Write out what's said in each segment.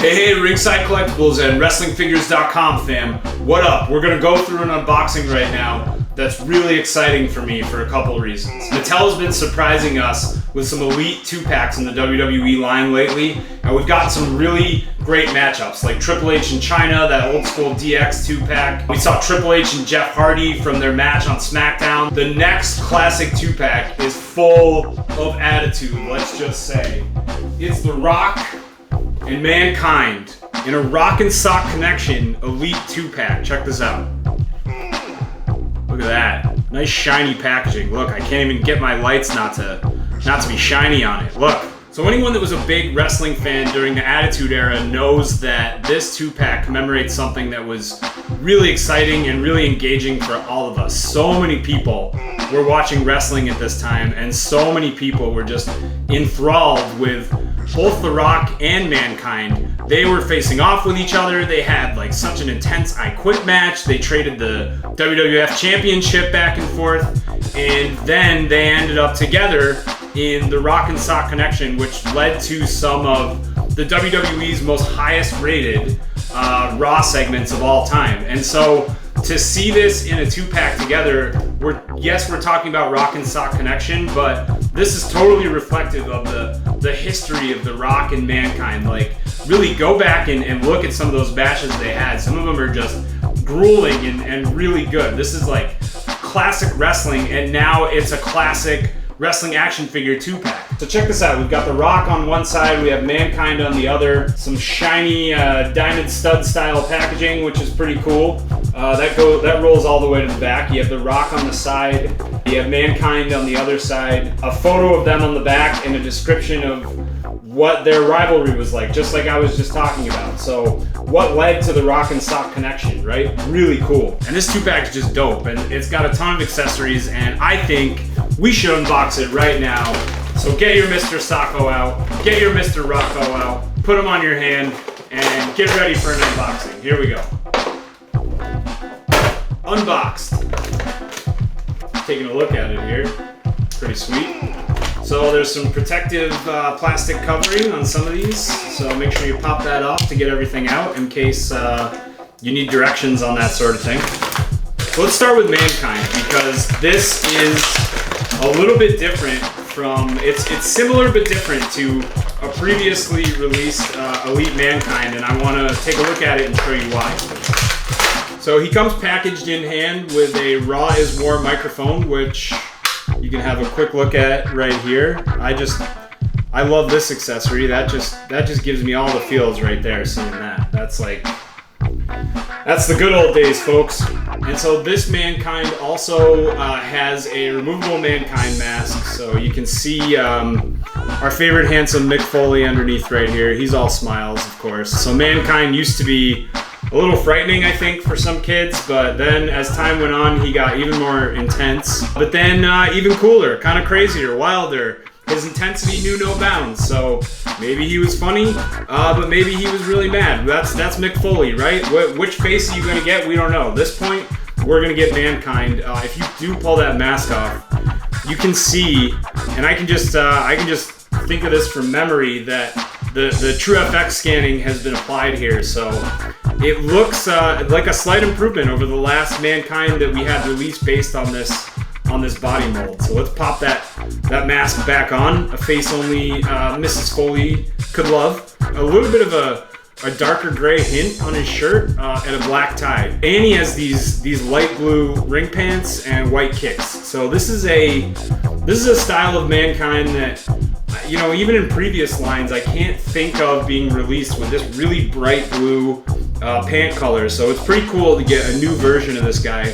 Hey, Ringside Collectibles and WrestlingFigures.com fam. What up? We're gonna go through an unboxing right now that's really exciting for me for a couple of reasons. Mattel has been surprising us with some elite 2-packs in the WWE line lately, and we've got some really great matchups like Triple H and China, that old school DX 2-pack. We saw Triple H and Jeff Hardy from their match on SmackDown. The next classic 2-pack is full of attitude, let's just say. It's The Rock and Mankind in a Rock and Sock Connection Elite 2-pack. Check this out. Look at that. Nice shiny packaging. Look, I can't even get my lights not to be shiny on it. Look. So anyone that was a big wrestling fan during the Attitude Era knows that this 2-pack commemorates something that was really exciting and really engaging for all of us. So many people were watching wrestling at this time, and so many people were just enthralled with both The Rock and Mankind. They were facing off with each other. They had like such an intense I Quit match. They traded the WWF Championship back and forth, and then they ended up together in the Rock and Sock Connection, which led to some of the WWE's most highest rated Raw segments of all time. And so to see this in a 2-pack together, we're talking about Rock and Sock Connection, but this is totally reflective of the history of The Rock and Mankind. Like, really go back and look at some of those matches they had. Some of them are just grueling and really good. This is like classic wrestling, and now it's a classic wrestling action figure 2-pack. So check this out. We've got The Rock on one side, we have Mankind on the other. Some shiny diamond stud style packaging, which is pretty cool. That rolls all the way to the back. You have The Rock on the side, you have Mankind on the other side, a photo of them on the back, and a description of what their rivalry was like, just like I was just talking about. So what led to the Rock and Sock Connection, right? Really cool. And this 2-pack is just dope, and it's got a ton of accessories, and I think we should unbox it right now. So get your Mr. Socko out, get your Mr. Rocco out, put them on your hand, and get ready for an unboxing. Here we go. Unboxed. Taking a look at it here. Pretty sweet. So there's some protective plastic covering on some of these, so make sure you pop that off to get everything out in case you need directions on that sort of thing. So let's start with Mankind, because this is a little bit different from, it's similar but different to a previously released Elite Mankind, and I want to take a look at it and show you why. So he comes packaged in hand with a Raw is War microphone, which you can have a quick look at right here. I love this accessory. That just gives me all the feels right there, seeing that. That's the good old days, folks. And so this Mankind also has a removable Mankind mask, so you can see our favorite handsome Mick Foley underneath right here. He's all smiles, of course. So Mankind used to be a little frightening, I think, for some kids, but then as time went on, he got even more intense, but then even cooler, kind of crazier, wilder. His intensity knew no bounds, so maybe he was funny, but maybe he was really mad. That's Mick Foley, right? Which face are you going to get? We don't know. At this point, we're going to get Mankind. If you do pull that mask off, you can see, and I can just think of this from memory, that the True FX scanning has been applied here, so it looks like a slight improvement over the last Mankind that we had released based on this body mold. So let's pop that mask back on. A face only Mrs. Foley could love. A little bit of a darker gray hint on his shirt and a black tie. And he has these light blue ring pants and white kicks. So this is a style of Mankind that, you know, even in previous lines, I can't think of being released with this really bright blue pant color. So it's pretty cool to get a new version of this guy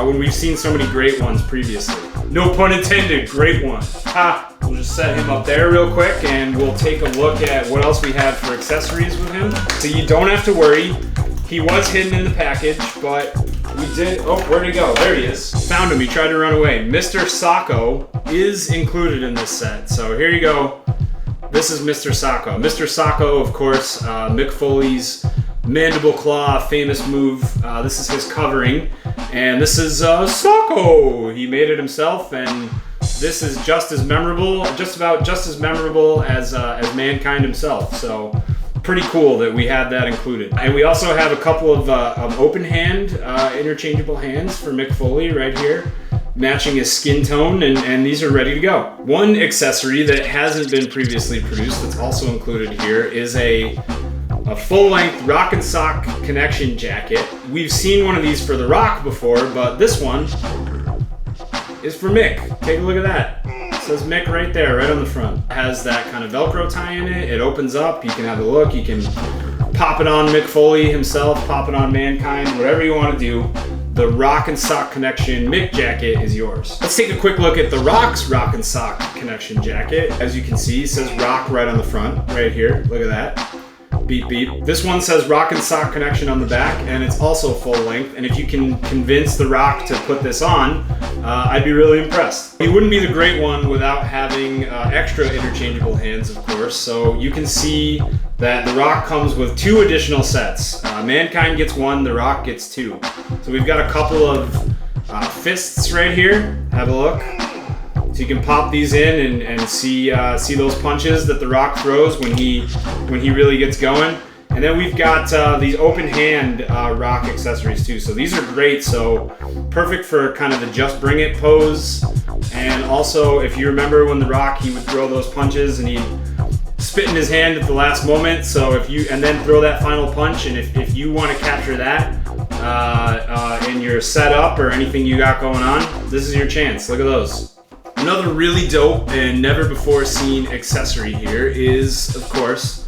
when we've seen so many great ones previously. No pun intended, great one. Ha! We'll just set him up there real quick, and we'll take a look at what else we have for accessories with him. So you don't have to worry. He was hidden in the package, but we did... Oh, where'd he go? There he is. Found him. He tried to run away. Mr. Socko is included in this set. So here you go. This is Mr. Socko. Mr. Socko, of course, Mick Foley's Mandible Claw, famous move. This is his covering. And this is Socko. He made it himself, and this is just as memorable, just about just as memorable as Mankind himself. So pretty cool that we have that included. And we also have a couple of open hand, interchangeable hands for Mick Foley right here, matching his skin tone, and these are ready to go. One accessory that hasn't been previously produced that's also included here is a full-length Rock and Sock connection jacket. We've seen one of these for The Rock before, but this one is for Mick. Take a look at that. It says Mick right there, right on the front. It has that kind of Velcro tie in it. It opens up, you can have a look, you can pop it on Mick Foley himself, pop it on Mankind, whatever you want to do. The Rock and Sock Connection Mick jacket is yours. Let's take a quick look at The Rock's Rock and Sock Connection jacket. As you can see, it says Rock right on the front, right here. Look at that. Beep beep. This one says Rock and Sock Connection on the back, and it's also full length. And if you can convince The Rock to put this on, I'd be really impressed. He wouldn't be the great one without having extra interchangeable hands, of course. So you can see that The Rock comes with 2 additional sets. Mankind gets 1, The Rock gets 2. So we've got a couple of fists right here. Have a look. So you can pop these in and see those punches that The Rock throws when he really gets going. And then we've got these open hand Rock accessories too. So these are great. So perfect for kind of the just bring it pose. And also, if you remember when The Rock, he would throw those punches and he'd spit in his hand at the last moment. So and then throw that final punch. And if you want to capture that in your setup or anything you got going on, this is your chance. Look at those. Another really dope and never before seen accessory here is, of course,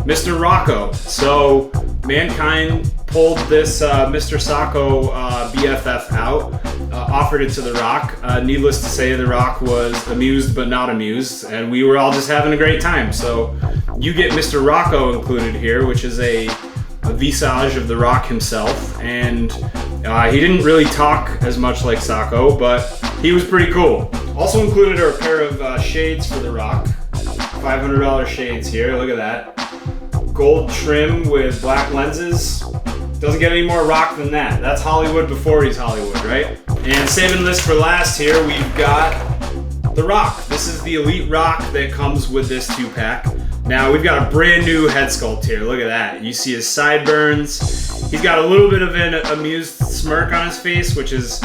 Mr. Rocco. So Mankind pulled this Mr. Socko BFF out, offered it to The Rock. Needless to say, The Rock was amused but not amused, and we were all just having a great time. So you get Mr. Rocco included here, which is a visage of The Rock himself, and he didn't really talk as much like Socko, but he was pretty cool. Also included are a pair of shades for The Rock. $500 shades here, look at that. Gold trim with black lenses. Doesn't get any more Rock than that. That's Hollywood before he's Hollywood, right? And saving this for last here, we've got The Rock. This is the Elite Rock that comes with this 2-pack. Now we've got a brand new head sculpt here. Look at that. You see his sideburns. He's got a little bit of an amused smirk on his face, which is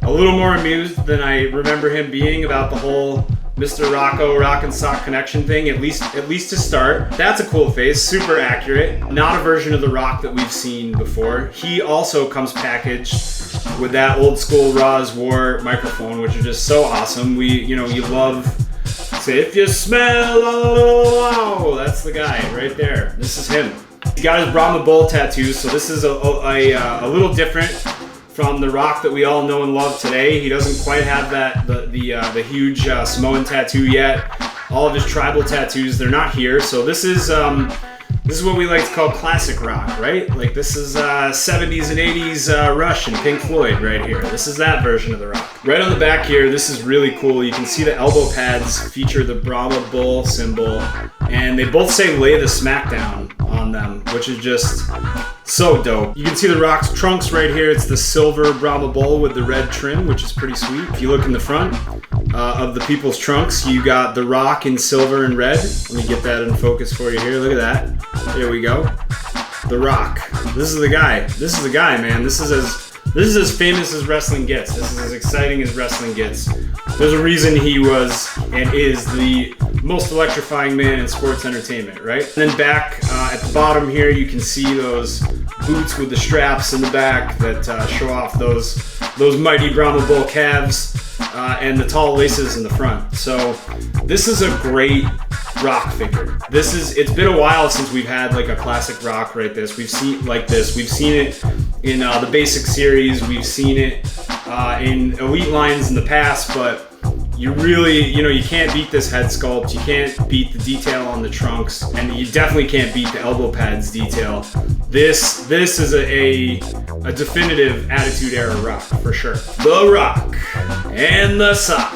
a little more amused than I remember him being about the whole Mr. Rocco Rock and Sock Connection thing, at least to start. That's a cool face, super accurate. Not a version of The Rock that we've seen before. He also comes packaged with that old school Raw's War microphone, which is just so awesome. You love, say, if you smell, oh, that's the guy right there. This is him. He got his Brahma Bull tattoo, so this is a little different from The Rock that we all know and love today. He doesn't quite have the huge Samoan tattoo yet. All of his tribal tattoos, they're not here. So this is what we like to call classic rock, right? Like this is 70s and 80s Rush and Pink Floyd right here. This is that version of The Rock. Right on the back here, this is really cool. You can see the elbow pads feature the Brahma Bull symbol, and they both say "Lay the Smackdown" on them, which is just so dope. You can see The Rock's trunks right here. It's the silver Brahma Bull with the red trim, which is pretty sweet. If you look in the front of the people's trunks, you got The Rock in silver and red. Let me get that in focus for you here. Look at that. There we go. The Rock. This is the guy. This is the guy, man. This is as famous as wrestling gets. This is as exciting as wrestling gets. There's a reason he was and is the most electrifying man in sports entertainment, right? And then back at the bottom here, you can see those boots with the straps in the back that show off those mighty Brahma Bull calves and the tall laces in the front. So this is a great Rock figure. It's been a while since we've had like a classic Rock like this. We've seen it in the Basic series. We've seen it in Elite lines in the past, but you really, you can't beat this head sculpt. You can't beat the detail on the trunks, and you definitely can't beat the elbow pads detail. This is a definitive Attitude Era Rock for sure. The Rock and the Sock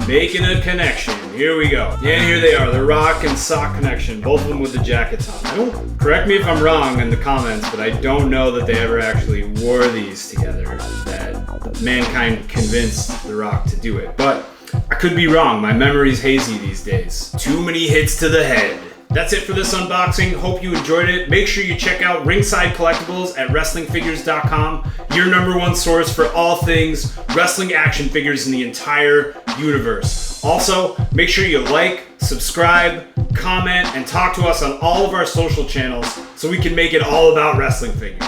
making a connection. Here we go. And here they are, the Rock and Sock Connection, both of them with the jackets on. Correct me if I'm wrong in the comments, but I don't know that they ever actually wore these together, that Mankind convinced The Rock to do it. But I could be wrong. My memory's hazy these days. Too many hits to the head. That's it for this unboxing. Hope you enjoyed it. Make sure you check out Ringside Collectibles at WrestlingFigures.com, your #1 source for all things wrestling action figures in the entire universe. Also, make sure you like, subscribe, comment, and talk to us on all of our social channels so we can make it all about wrestling figures.